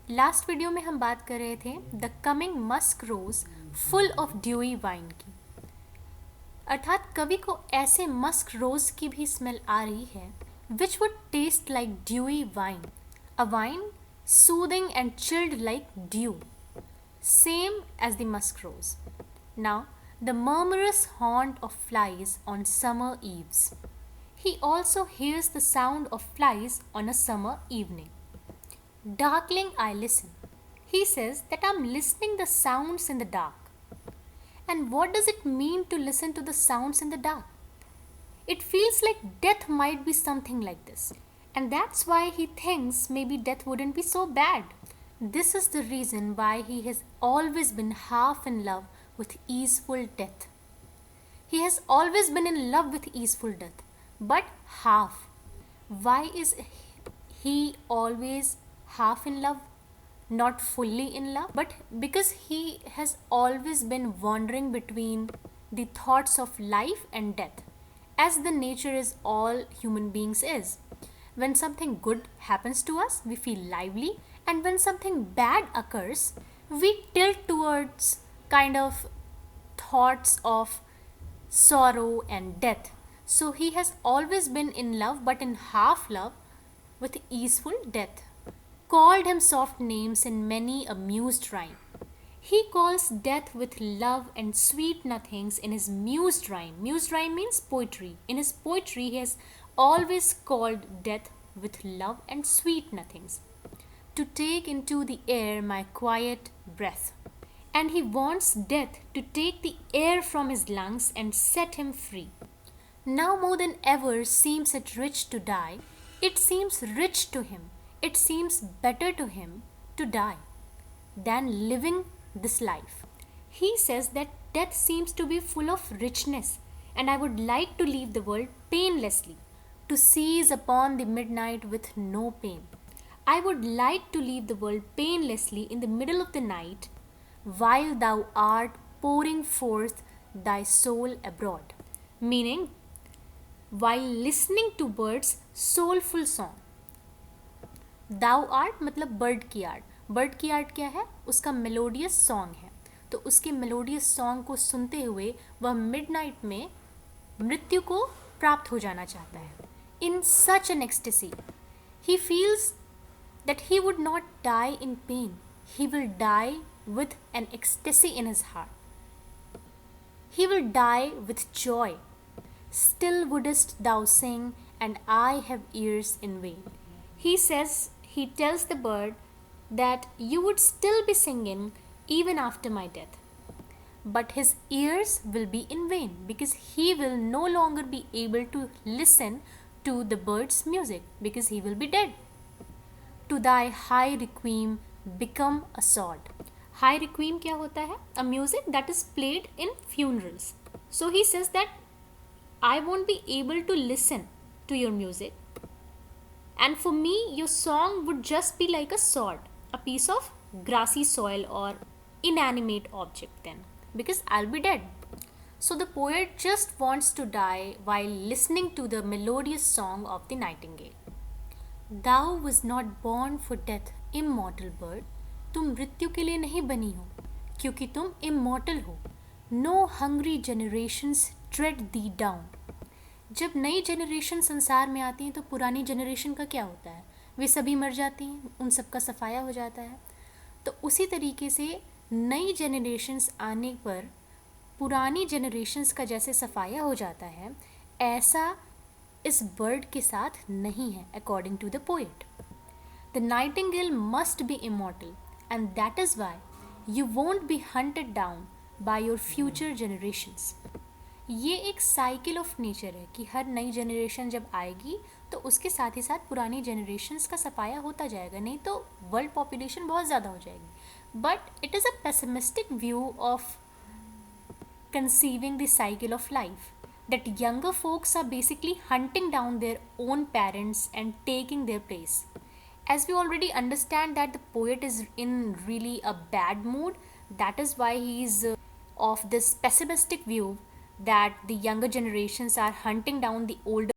Last video में हम बात कर रहे थे the coming musk rose full of dewy wine की, अर्थात कवि को ऐसे मस्क रोज की भी स्मेल आ रही है which would taste like dewy wine, a wine soothing and chilled like dew, same as the musk rose. Now, the murmurous haunt of flies on summer eves. He also hears the sound of flies on a summer evening. Darkling, I listen. He says that I'm listening the sounds in the dark. And what does it mean to listen to the sounds in the dark? It feels like death might be something like this. And that's why he thinks maybe death wouldn't be so bad. This is the reason why he has always been half in love with easeful death. He has always been in love with easeful death, but half. Why is he always half in love? Not fully in love, but because he has always been wandering between the thoughts of life and death, as the nature is all human beings is. When something good happens to us, we feel lively, and when something bad occurs, we tilt towards kind of thoughts of sorrow and death. So he has always been in love, but in half love with easeful death. Called him soft names in many a mused rhyme. He calls death with love and sweet nothings in his mused rhyme. Mused rhyme means poetry. In his poetry, he has always called death with love and sweet nothings. To take into the air my quiet breath. And he wants death to take the air from his lungs and set him free. Now more than ever seems it rich to die. It seems rich to him. It seems better to him to die than living this life. He says that death seems to be full of richness, and I would like to leave the world painlessly, to seize upon the midnight with no pain. I would like to leave the world painlessly in the middle of the night, while thou art pouring forth thy soul abroad. Meaning, while listening to birds' soulful song. Thou art मतलब bird की art. Bird की art क्या है? उसका melodious song है. तो उसके melodious song को सुनते हुए वह मिडनाइट में मृत्यु को प्राप्त हो जाना चाहता है. In such an ecstasy he feels that he would not die in pain. He will die with an ecstasy in his heart. He will die with joy. Still wouldest thou sing, and I have ears in vain. He tells the bird that you would still be singing even after my death. But his ears will be in vain because he will no longer be able to listen to the bird's music because he will be dead. To thy high requiem become a sod. High requiem क्या होता है? A music that is played in funerals. So he says that I won't be able to listen to your music. And for me, your song would just be like a sod, a piece of grassy soil or inanimate object then, because I'll be dead. So the poet just wants to die while listening to the melodious song of the nightingale. Thou was not born for death, immortal bird. तुम मृत्यु के लिए नहीं बनी हो, क्योंकि तुम immortal हो. No hungry generations tread thee down. जब नई जनरेशन संसार में आती हैं तो पुरानी जनरेशन का क्या होता है? वे सभी मर जाती हैं, उन सब का सफाया हो जाता है. तो उसी तरीके से नई जनरेशन्स आने पर पुरानी जनरेशन्स का जैसे सफाया हो जाता है, ऐसा इस बर्ड के साथ नहीं है, according to the poet. The nightingale must be immortal and that is why you won't be hunted down by your future generations. ये एक साइकिल ऑफ नेचर है कि हर नई जनरेशन जब आएगी तो उसके साथ ही साथ पुरानी जनरेशन्स का सफाया होता जाएगा, नहीं तो वर्ल्ड पॉपुलेशन बहुत ज़्यादा हो जाएगी. But it is a pessimistic view of conceiving the cycle of life, that younger folks are basically hunting down their own parents and taking their place. As we already understand that the poet is in really a bad mood, that is why he is of this pessimistic view that the younger generations are hunting down the older